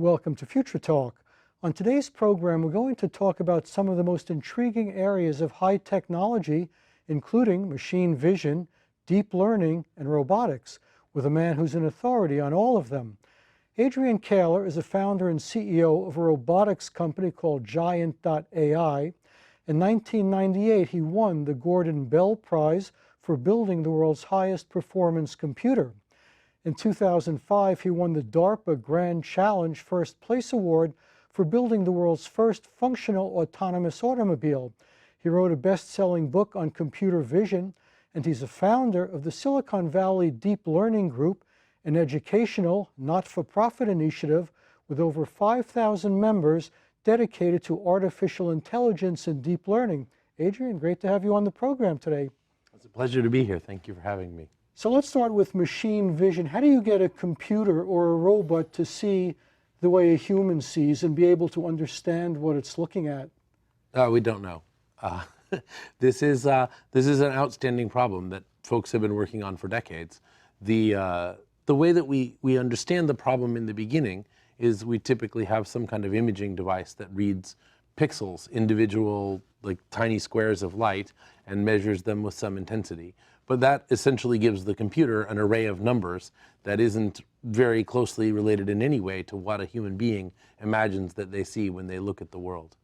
Welcome to Future Talk. On today's program, we're going to talk about some of the most intriguing areas of high technology, including machine vision, deep learning, and robotics, with a man who's an authority on all of them. Adrian Kaehler is a founder and CEO of a robotics company called Giant.AI. In 1998, he won the Gordon Bell Prize for building the world's highest performance computer. In 2005, he won the DARPA Grand Challenge First Place Award for building the world's first functional autonomous automobile. He wrote a best-selling book on computer vision, and he's a founder of the Silicon Valley Deep Learning Group, an educational, not-for-profit initiative with over 5,000 members dedicated to artificial intelligence and deep learning. Adrian, great to have you on the program today. It's a pleasure to be here. Thank you for having me. So let's start with machine vision. How do you get a computer or a robot to see the way a human sees and be able to understand what it's looking at? We don't know. This is an outstanding problem that folks have been working on for decades. The way that we understand the problem in the beginning is we typically have some kind of imaging device that reads pixels, individual like tiny squares of light, and measures them with some intensity. But that essentially gives the computer an array of numbers that isn't very closely related in any way to what a human being imagines that they see when they look at the world.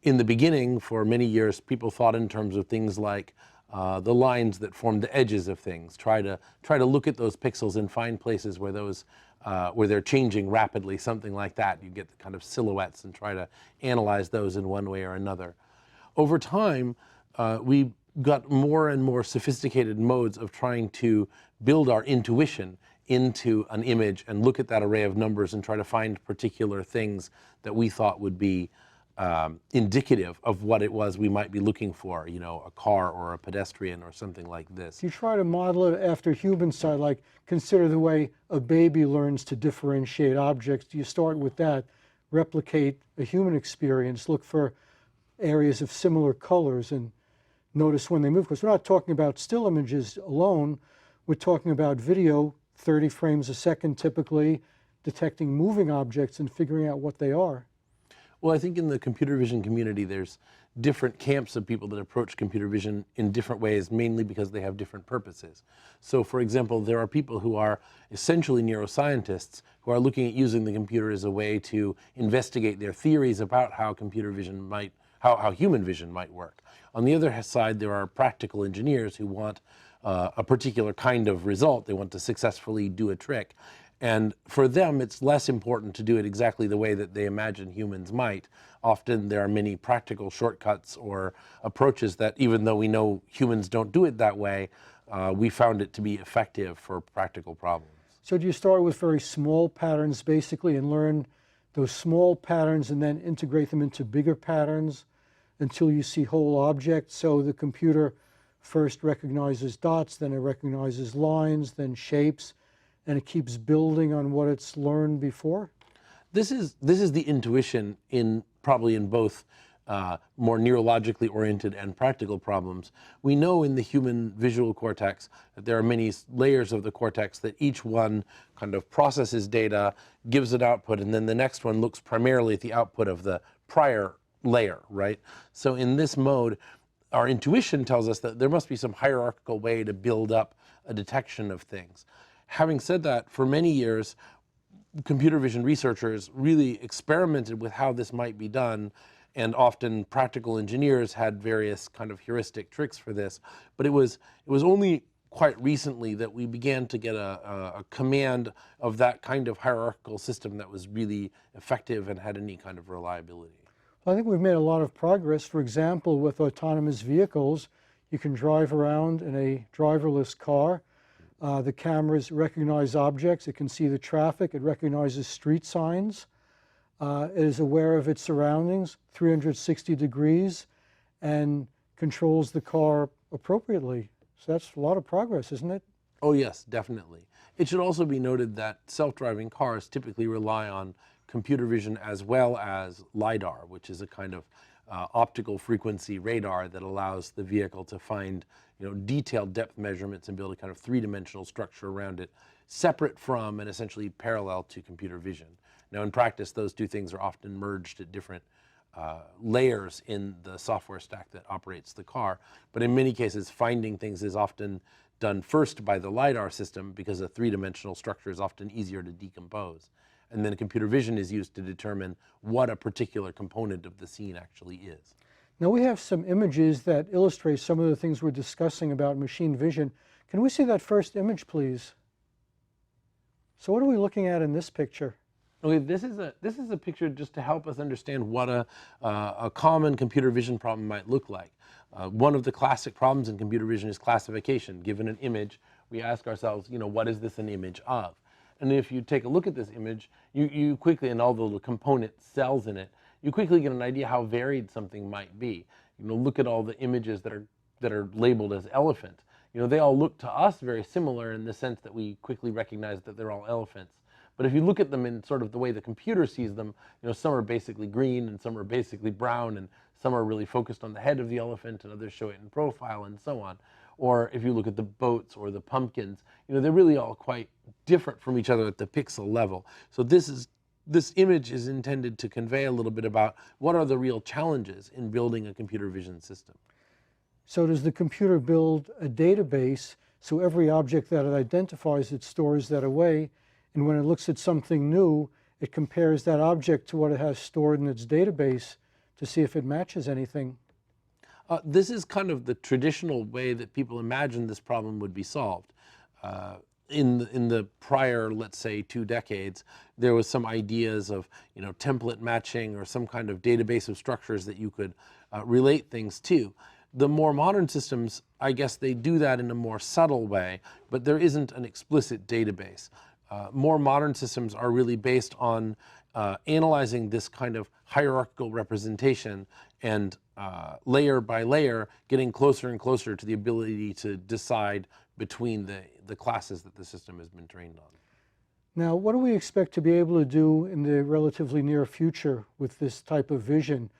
In the beginning, for many years, people thought in terms of things like the lines that form the edges of things. Try to look at those pixels and find places where where they're changing rapidly, something like that. You get the kind of silhouettes and try to analyze those in one way or another. Over time, we got more and more sophisticated modes of trying to build our intuition into an image and look at that array of numbers and try to find particular things that we thought would be indicative of what it was we might be looking for, you know, a car or a pedestrian or something like this. You try to model it after human side, like consider the way a baby learns to differentiate objects. Do you start with that, replicate a human experience, look for areas of similar colors and notice when they move? Because we're not talking about still images alone. We're talking about video, 30 frames a second typically, detecting moving objects and figuring out what they are. Well, I think in the computer vision community, there's different camps of people that approach computer vision in different ways, mainly because they have different purposes. So, for example, there are people who are essentially neuroscientists who are looking at using the computer as a way to investigate their theories about how computer vision might, how human vision might work. On the other side, there are practical engineers who want a particular kind of result. They want to successfully do a trick. And for them, it's less important to do it exactly the way that they imagine humans might. Often there are many practical shortcuts or approaches that, even though we know humans don't do it that way, we found it to be effective for practical problems. So do you start with very small patterns basically and learn those small patterns and then integrate them into bigger patterns until you see whole objects? So the computer first recognizes dots, then it recognizes lines, then shapes, and it keeps building on what it's learned before? This is the intuition probably in both more neurologically oriented and practical problems. We know in the human visual cortex that there are many layers of the cortex that each one kind of processes data, gives an output, and then the next one looks primarily at the output of the prior layer, right? So in this mode, our intuition tells us that there must be some hierarchical way to build up a detection of things. Having said that, for many years, computer vision researchers really experimented with how this might be done, and often practical engineers had various kind of heuristic tricks for this. But it was only quite recently that we began to get a command of that kind of hierarchical system that was really effective and had any kind of reliability. Well, I think we've made a lot of progress. For example, with autonomous vehicles, you can drive around in a driverless car. The cameras recognize objects. It can see the traffic. It recognizes street signs. It is aware of its surroundings, 360 degrees, and controls the car appropriately. So that's a lot of progress, isn't it? Oh yes, definitely. It should also be noted that self-driving cars typically rely on computer vision as well as LiDAR, which is a kind of optical frequency radar that allows the vehicle to find detailed depth measurements and build a kind of three-dimensional structure around it, separate from and essentially parallel to computer vision. Now, in practice, those two things are often merged at different layers in the software stack that operates the car. But in many cases, finding things is often done first by the LiDAR system, because a three-dimensional structure is often easier to decompose. And then computer vision is used to determine what a particular component of the scene actually is. Now we have some images that illustrate some of the things we're discussing about machine vision. Can we see that first image, please? So what are we looking at in this picture? Okay, this is a picture just to help us understand what a common computer vision problem might look like. One of the classic problems in computer vision is classification. Given an image, we ask ourselves, what is this an image of? And if you take a look at this image, you quickly, and all the little component cells in it, you quickly get an idea how varied something might be. Look at all the images that are labeled as elephant. They all look to us very similar in the sense that we quickly recognize that they're all elephants. But if you look at them in sort of the way the computer sees them, some are basically green and some are basically brown, and some are really focused on the head of the elephant and others show it in profile and so on. Or if you look at the boats or the pumpkins, they're really all quite different from each other at the pixel level. So this image is intended to convey a little bit about what are the real challenges in building a computer vision system. So does the computer build a database, so every object that it identifies, it stores that away, and when it looks at something new, it compares that object to what it has stored in its database to see if it matches anything? This is kind of the traditional way that people imagine this problem would be solved. In the prior, let's say, 2 decades, there was some ideas of template matching or some kind of database of structures that you could relate things to. The more modern systems, I guess they do that in a more subtle way, but there isn't an explicit database. More modern systems are really based on analyzing this kind of hierarchical representation and layer by layer, getting closer and closer to the ability to decide between the classes that the system has been trained on. Now, what do we expect to be able to do in the relatively near future with this type of vision?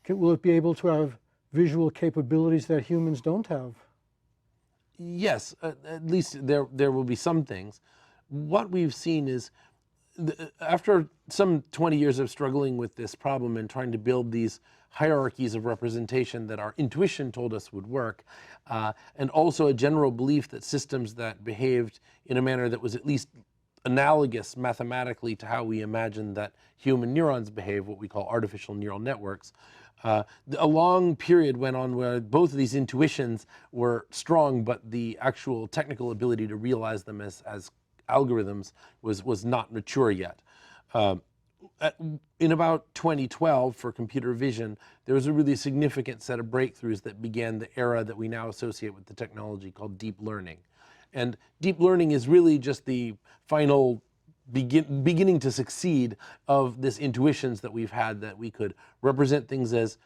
Will it be able to have visual capabilities that humans don't have? Yes, at least there will be some things. What we've seen is, after some 20 years of struggling with this problem and trying to build these hierarchies of representation that our intuition told us would work, and also a general belief that systems that behaved in a manner that was at least analogous mathematically to how we imagine that human neurons behave, what we call artificial neural networks, a long period went on where both of these intuitions were strong, but the actual technical ability to realize them as algorithms was not mature yet. In about 2012, for computer vision, there was a really significant set of breakthroughs that began the era that we now associate with the technology called deep learning. And deep learning is really just the final beginning to succeed of this intuitions that we've had, that we could represent things as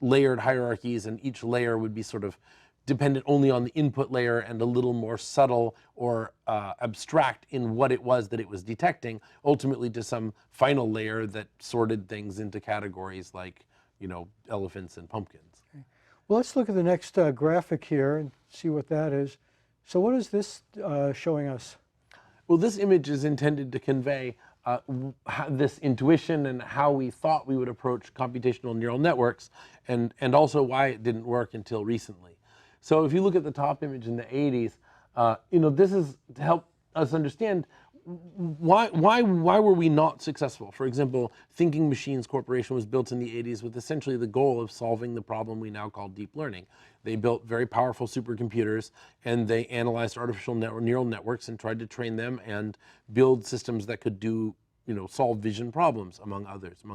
layered hierarchies, and each layer would be sort of dependent only on the input layer and a little more subtle or abstract in what it was that it was detecting, ultimately to some final layer that sorted things into categories like, elephants and pumpkins. Okay. Well, let's look at the next graphic here and see what that is. So what is this showing us? Well, this image is intended to convey this intuition and how we thought we would approach computational neural networks, and also why it didn't work until recently. So if you look at the top image in the 80s, this is to help us understand why were we not successful. For example, Thinking Machines Corporation was built in the 80s with essentially the goal of solving the problem we now call deep learning. They built very powerful supercomputers, and they analyzed artificial neural networks and tried to train them and build systems that could do, solve vision problems, among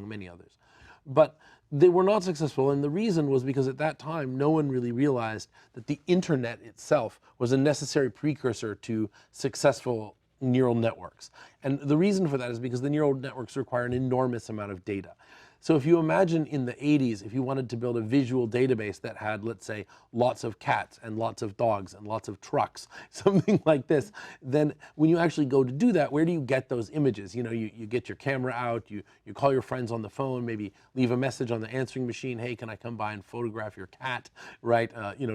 many others. But they were not successful, and the reason was because at that time no one really realized that the internet itself was a necessary precursor to successful neural networks. And the reason for that is because the neural networks require an enormous amount of data. So if you imagine in the 80s, if you wanted to build a visual database that had, let's say, lots of cats and lots of dogs and lots of trucks, something like this, then when you actually go to do that, where do you get those images? You get your camera out, you call your friends on the phone, maybe leave a message on the answering machine, hey, can I come by and photograph your cat, right?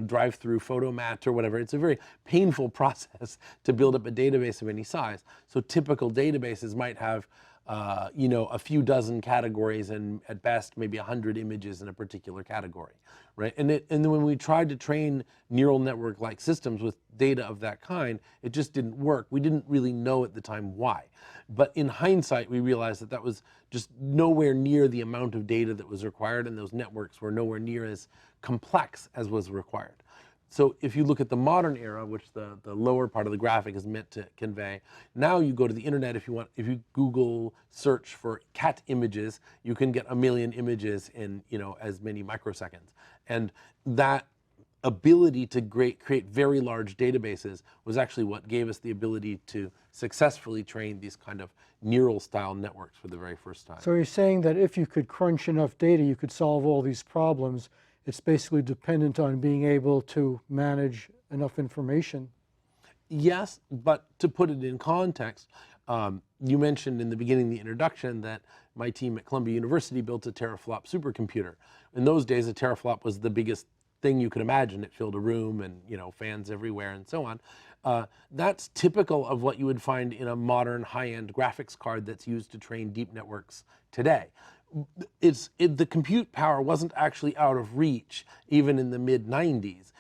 Drive through Photomat or whatever. It's a very painful process to build up a database of any size. So typical databases might have a few dozen categories and at best maybe 100 images in a particular category, right? And then when we tried to train neural network-like systems with data of that kind, it just didn't work. We didn't really know at the time why. But in hindsight, we realized that that was just nowhere near the amount of data that was required, and those networks were nowhere near as complex as was required. So if you look at the modern era, which the lower part of the graphic is meant to convey, now you go to the internet if you Google search for cat images, you can get 1 million images in as many microseconds. And that ability to create very large databases was actually what gave us the ability to successfully train these kind of neural style networks for the very first time. So you're saying that if you could crunch enough data, you could solve all these problems. It's basically dependent on being able to manage enough information. Yes, but to put it in context, you mentioned in the beginning of the introduction that my team at Columbia University built a teraflop supercomputer. In those days, a teraflop was the biggest thing you could imagine. It filled a room and fans everywhere and so on. That's typical of what you would find in a modern high-end graphics card that's used to train deep networks today. The compute power wasn't actually out of reach even in the mid-90s.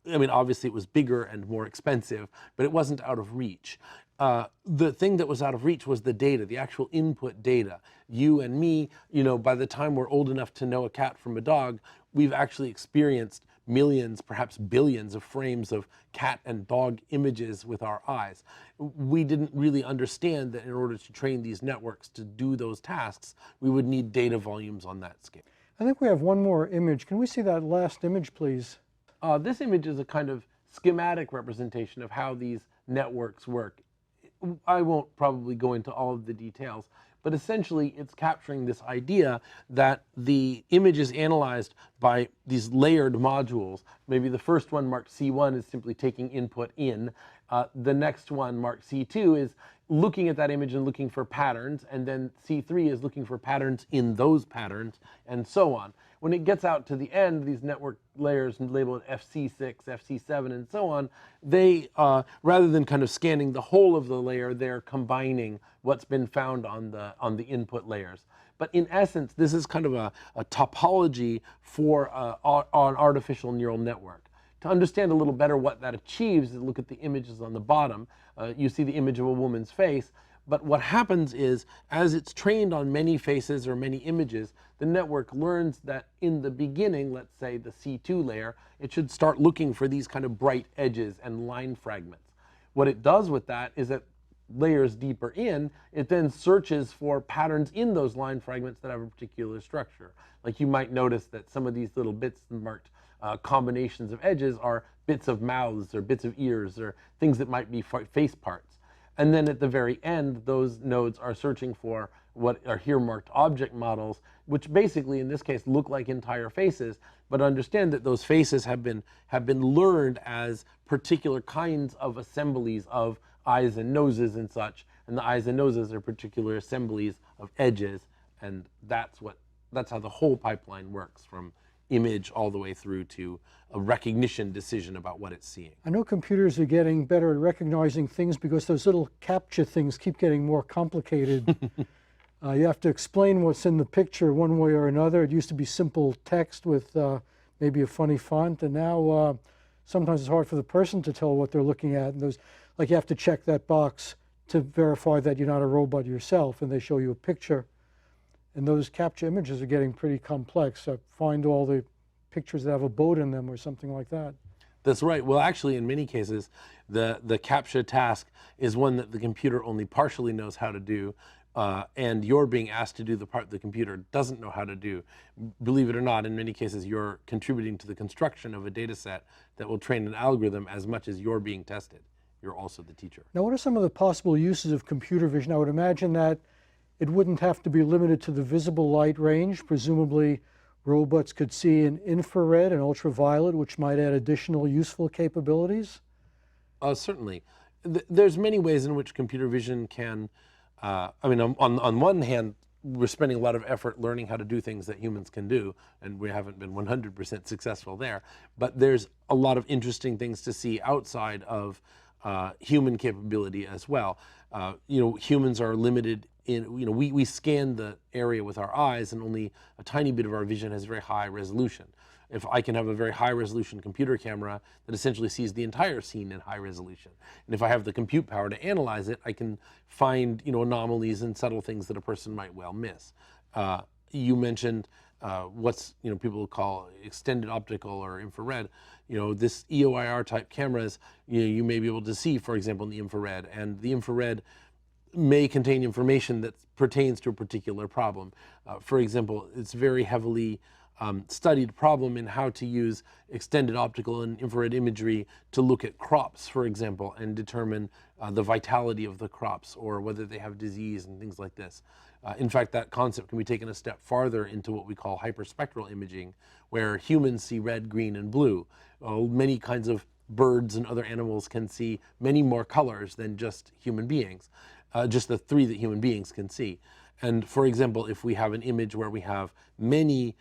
Obviously it was bigger and more expensive, but it wasn't out of reach. The thing that was out of reach was the data, the actual input data. You and me, by the time we're old enough to know a cat from a dog, we've actually experienced millions, perhaps billions of frames of cat and dog images with our eyes. We didn't really understand that in order to train these networks to do those tasks, we would need data volumes on that scale. I think we have one more image. Can we see that last image, please? This image is a kind of schematic representation of how these networks work. I won't probably go into all of the details, but essentially it's capturing this idea that the image is analyzed by these layered modules. Maybe the first one marked C1 is simply taking input in. The next one marked C2 is looking at that image and looking for patterns, and then C3 is looking for patterns in those patterns, and so on. When it gets out to the end, these network layers labeled FC6, FC7, and so on, they, rather than kind of scanning the whole of the layer, they're combining what's been found on the input layers. But in essence, this is kind of a topology for an artificial neural network. To understand a little better what that achieves, look at the images on the bottom. You see the image of a woman's face. But what happens is, as it's trained on many faces or many images, the network learns that in the beginning, let's say the C2 layer, it should start looking for these kind of bright edges and line fragments. What it does with that is that layers deeper in, it then searches for patterns in those line fragments that have a particular structure. Like you might notice that some of these little bits marked combinations of edges are bits of mouths or bits of ears or things that might be face parts. And then at the very end, those nodes are searching for what are here marked object models, which basically in this case look like entire faces, but understand that those faces have been learned as particular kinds of assemblies of eyes and noses and such, and the eyes and noses are particular assemblies of edges, and that's how the whole pipeline works, from image all the way through to a recognition decision about what it's seeing. I know computers are getting better at recognizing things because those little CAPTCHA things keep getting more complicated. You have to explain what's in the picture one way or another. It used to be simple text with maybe a funny font, and now sometimes it's hard for the person to tell what they're looking at. And those, like, you have to check that box to verify that you're not a robot yourself, and they show you a picture. And those CAPTCHA images are getting pretty complex. Find all the pictures that have a boat in them or something like that. That's right. Well, actually, in many cases, the CAPTCHA task is one that the computer only partially knows how to do, and you're being asked to do the part the computer doesn't know how to do. Believe it or not, in many cases, you're contributing to the construction of a data set that will train an algorithm as much as you're being tested. You're also the teacher. Now, what are some of the possible uses of computer vision? I would imagine that it wouldn't have to be limited to the visible light range. Presumably, robots could see in infrared and ultraviolet, which might add additional useful capabilities. Certainly. There's many ways in which computer vision can, on one hand, we're spending a lot of effort learning how to do things that humans can do, and we haven't been 100% successful there. But there's a lot of interesting things to see outside of human capability as well. Humans are limited we scan the area with our eyes, and only a tiny bit of our vision has very high resolution. If I can have a very high resolution computer camera that essentially sees the entire scene in high resolution, and if I have the compute power to analyze it, I can find anomalies and subtle things that a person might well miss. You mentioned what's people call extended optical or infrared. This EOIR type cameras, you may be able to see, for example, in the infrared, and the infrared may contain information that pertains to a particular problem. For example, it's very heavily studied problem in how to use extended optical and infrared imagery to look at crops, for example, and determine the vitality of the crops or whether they have disease and things like this. In fact, that concept can be taken a step farther into what we call hyperspectral imaging, where humans see red, green, and blue. Many kinds of birds and other animals can see many more colors than just human beings, just the three that human beings can see. And for example, if we have an image where we have many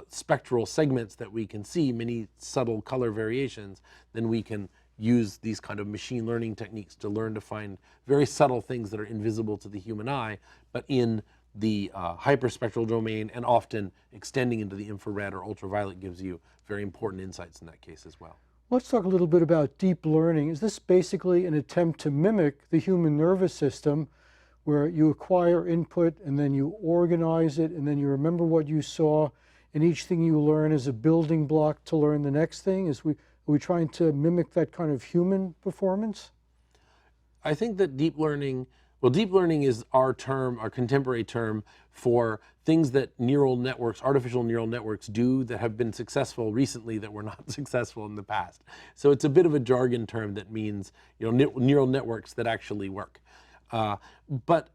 spectral segments that we can see, many subtle color variations, then we can use these kind of machine learning techniques to learn to find very subtle things that are invisible to the human eye, but in the hyperspectral domain, and often extending into the infrared or ultraviolet gives you very important insights in that case as well. Let's talk a little bit about deep learning. Is this basically an attempt to mimic the human nervous system, where you acquire input and then you organize it and then you remember what you saw, and each thing you learn is a building block to learn the next thing? Are we trying to mimic that kind of human performance? I think that deep learning is our contemporary term for things that artificial neural networks do that have been successful recently that were not successful in the past. So it's a bit of a jargon term that means neural networks that actually work. But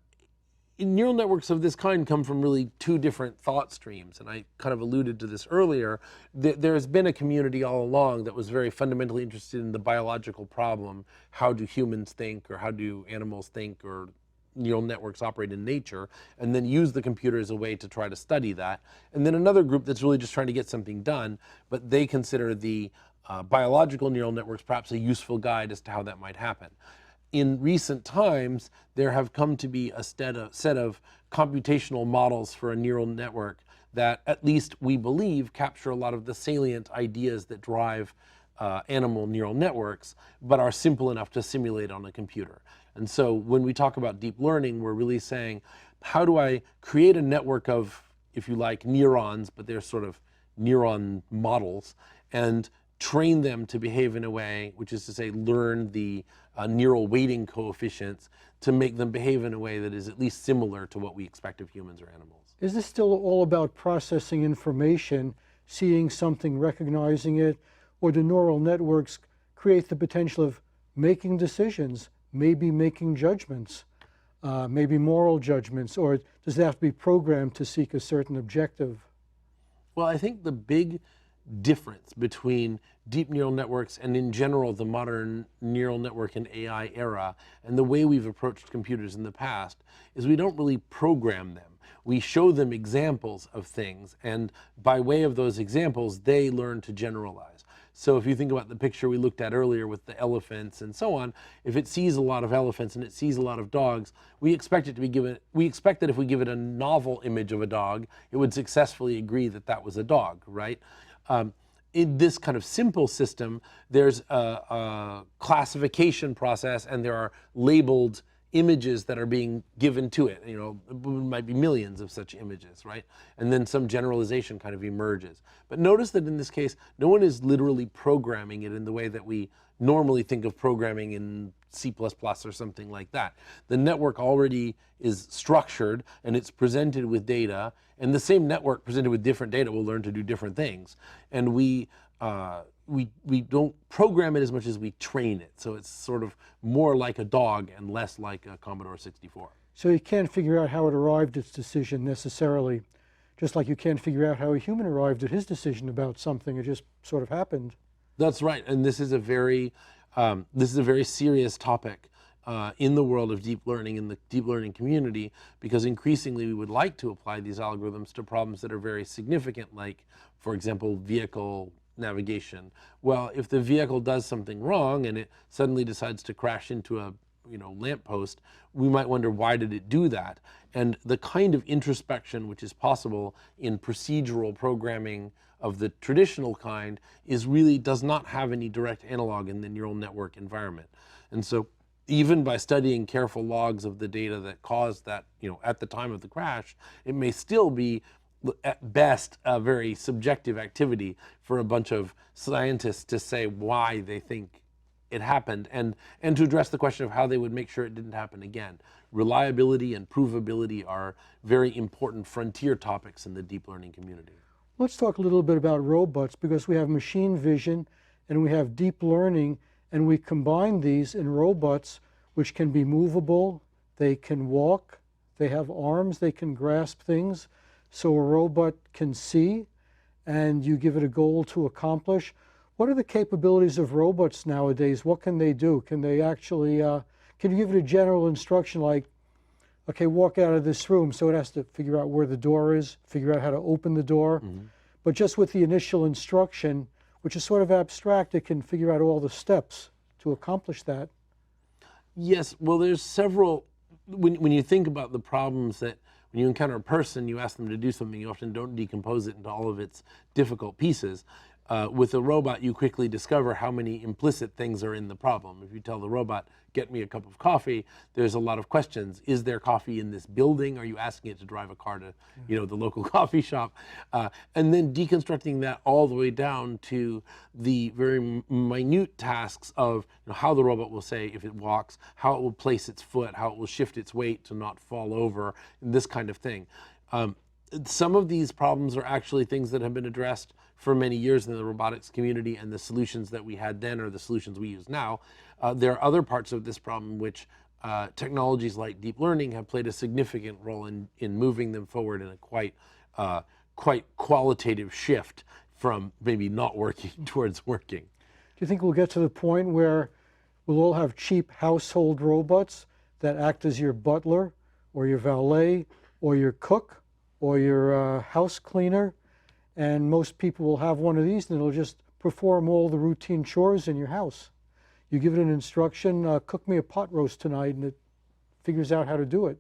neural networks of this kind come from really two different thought streams, and I kind of alluded to this earlier. There's been a community all along that was very fundamentally interested in the biological problem: how do humans think, or how do animals think, or neural networks operate in nature, and then use the computer as a way to try to study that. And then another group that's really just trying to get something done, but they consider the biological neural networks perhaps a useful guide as to how that might happen. In recent times, there have come to be a set of computational models for a neural network that, at least we believe, capture a lot of the salient ideas that drive animal neural networks, but are simple enough to simulate on a computer. And so when we talk about deep learning, we're really saying, how do I create a network of, if you like, neurons, but they're sort of neuron models, and train them to behave in a way, which is to say, learn the neural weighting coefficients to make them behave in a way that is at least similar to what we expect of humans or animals. Is this still all about processing information, seeing something, recognizing it, or do neural networks create the potential of making decisions, maybe making judgments, maybe moral judgments, or does it have to be programmed to seek a certain objective? Well, I think the big difference between deep neural networks and in general the modern neural network and AI era and the way we've approached computers in the past is we don't really program them. We show them examples of things, and by way of those examples, they learn to generalize. So if you think about the picture we looked at earlier with the elephants and so on, if it sees a lot of elephants and it sees a lot of dogs, we expect that if we give it a novel image of a dog, it would successfully agree that that was a dog, right? In this kind of simple system, there's a classification process, and there are labeled images that are being given to it. It might be millions of such images, right? And then some generalization kind of emerges. But notice that in this case, no one is literally programming it in the way that we normally think of programming in C++ or something like that. The network already is structured, and it's presented with data, and the same network presented with different data will learn to do different things. And we don't program it as much as we train it. So it's sort of more like a dog and less like a Commodore 64. So you can't figure out how it arrived at its decision necessarily, just like you can't figure out how a human arrived at his decision about something. It just sort of happened. That's right, and this is a very serious topic in the world of deep learning, in the deep learning community, because increasingly we would like to apply these algorithms to problems that are very significant, like, for example, vehicle navigation. Well, if the vehicle does something wrong and it suddenly decides to crash into a lamppost, we might wonder, why did it do that? And the kind of introspection which is possible in procedural programming of the traditional kind does not have any direct analog in the neural network environment. And so even by studying careful logs of the data that caused that, at the time of the crash, it may still be at best a very subjective activity for a bunch of scientists to say why they think it happened, and to address the question of how they would make sure it didn't happen again. Reliability and provability are very important frontier topics in the deep learning community. Let's talk a little bit about robots, because we have machine vision and we have deep learning, and we combine these in robots which can be movable, they can walk, they have arms, they can grasp things. So a robot can see, and you give it a goal to accomplish. What are the capabilities of robots nowadays? What can they do? Can they actually, can you give it a general instruction like, okay, walk out of this room, so it has to figure out where the door is, figure out how to open the door. Mm-hmm. But just with the initial instruction, which is sort of abstract, it can figure out all the steps to accomplish that. Yes, well, there's several, when you think about the problems that, when you encounter a person, you ask them to do something, you often don't decompose it into all of its difficult pieces. With a robot, you quickly discover how many implicit things are in the problem. If you tell the robot, get me a cup of coffee, there's a lot of questions. Is there coffee in this building? Are you asking it to drive a car to, the local coffee shop? And then deconstructing that all the way down to the very minute tasks of how the robot will say if it walks, how it will place its foot, how it will shift its weight to not fall over, this kind of thing. Some of these problems are actually things that have been addressed for many years in the robotics community, and the solutions that we had then are the solutions we use now. There are other parts of this problem which technologies like deep learning have played a significant role in moving them forward in a quite qualitative shift from maybe not working towards working. Do you think we'll get to the point where we'll all have cheap household robots that act as your butler or your valet or your cook or your house cleaner, and most people will have one of these and it'll just perform all the routine chores in your house? You give it an instruction, cook me a pot roast tonight, and it figures out how to do it.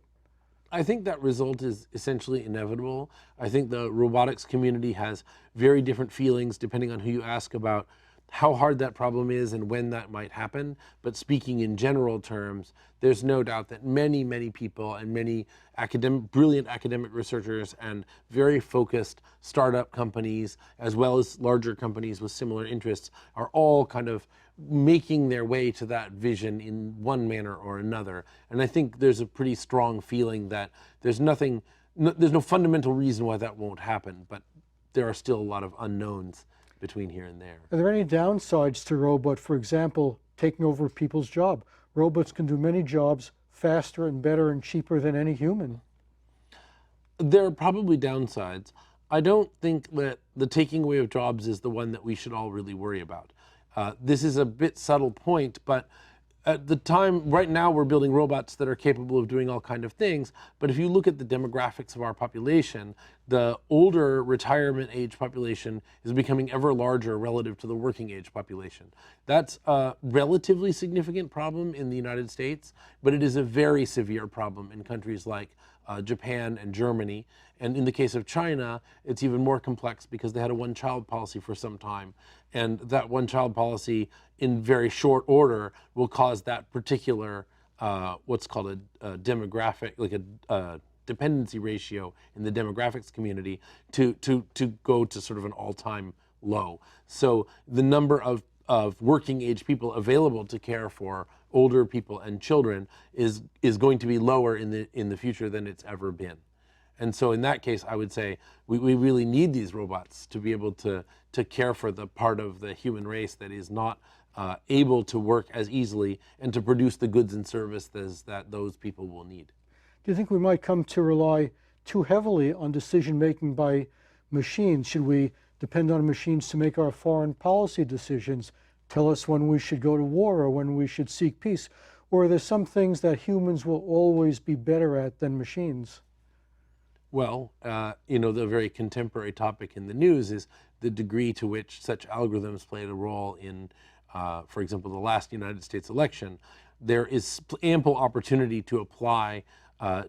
I think that result is essentially inevitable. I think the robotics community has very different feelings depending on who you ask about how hard that problem is and when that might happen. But speaking in general terms, there's no doubt that many, many people and many brilliant academic researchers and very focused startup companies, as well as larger companies with similar interests, are all kind of making their way to that vision in one manner or another. And I think there's a pretty strong feeling that there's no fundamental reason why that won't happen, but there are still a lot of unknowns between here and there. Are there any downsides to robot, for example, taking over people's job? Robots can do many jobs faster and better and cheaper than any human. There are probably downsides. I don't think that the taking away of jobs is the one that we should all really worry about. This is a bit subtle point, but at the time, right now we're building robots that are capable of doing all kinds of things, but if you look at the demographics of our population, the older retirement age population is becoming ever larger relative to the working age population. That's a relatively significant problem in the United States, but it is a very severe problem in countries like Japan and Germany. And in the case of China, it's even more complex because they had a one-child policy for some time. And that one-child policy, in very short order, will cause that particular, what's called a demographic, like a dependency ratio in the demographics community to go to sort of an all-time low. So the number of working age people available to care for older people and children is going to be lower in the future than it's ever been. And so in that case, I would say we really need these robots to be able to care for the part of the human race that is not able to work as easily and to produce the goods and services that those people will need. Do you think we might come to rely too heavily on decision-making by machines? Should we depend on machines to make our foreign policy decisions, tell us when we should go to war or when we should seek peace? Or are there some things that humans will always be better at than machines? Well, the very contemporary topic in the news is the degree to which such algorithms played a role in, for example, the last United States election. there is ample opportunity to apply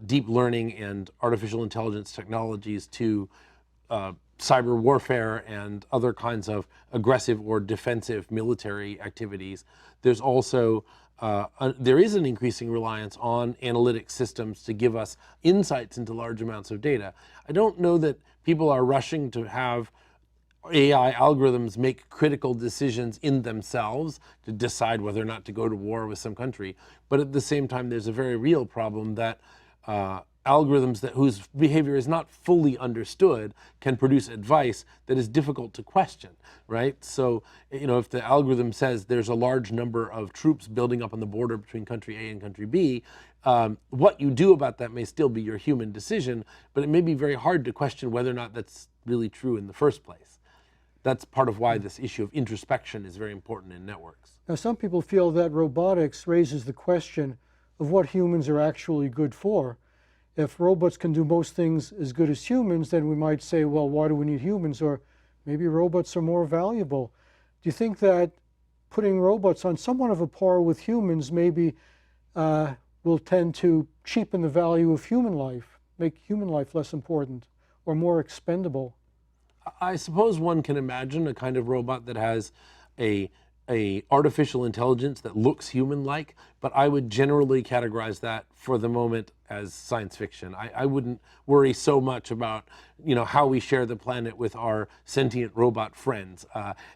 deep learning and artificial intelligence technologies to cyber warfare and other kinds of aggressive or defensive military activities. There's also there is an increasing reliance on analytic systems to give us insights into large amounts of data. I don't know that people are rushing to have AI algorithms make critical decisions in themselves to decide whether or not to go to war with some country. But at the same time, there's a very real problem that algorithms whose behavior is not fully understood can produce advice that is difficult to question, right? So, if the algorithm says there's a large number of troops building up on the border between country A and country B, what you do about that may still be your human decision, but it may be very hard to question whether or not that's really true in the first place. That's part of why this issue of introspection is very important in networks. Now, some people feel that robotics raises the question of what humans are actually good for. If robots can do most things as good as humans, then we might say, well, why do we need humans? Or maybe robots are more valuable. Do you think that putting robots on somewhat of a par with humans maybe will tend to cheapen the value of human life, make human life less important or more expendable? I suppose one can imagine a kind of robot that has a artificial intelligence that looks human-like, but I would generally categorize that for the moment as science fiction. I wouldn't worry so much about how we share the planet with our sentient robot friends.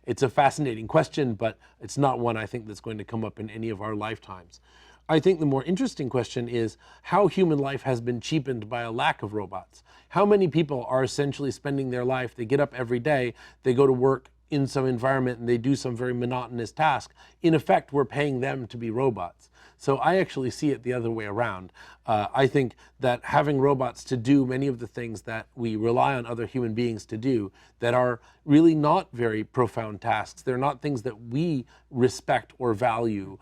It's a fascinating question, but it's not one I think that's going to come up in any of our lifetimes. I think the more interesting question is how human life has been cheapened by a lack of robots. How many people are essentially spending their life, they get up every day, they go to work in some environment and they do some very monotonous task. In effect, we're paying them to be robots. So I actually see it the other way around. I think that having robots to do many of the things that we rely on other human beings to do that are really not very profound tasks, they're not things that we respect or value.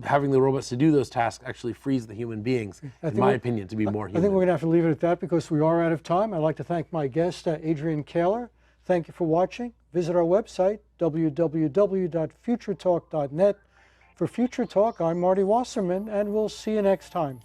Having the robots to do those tasks actually frees the human beings, in my opinion, to be more human. I think we're going to have to leave it at that because we are out of time. I'd like to thank my guest, Adrian Kaehler. Thank you for watching. Visit our website, www.futuretalk.net. For Future Talk, I'm Marty Wasserman, and we'll see you next time.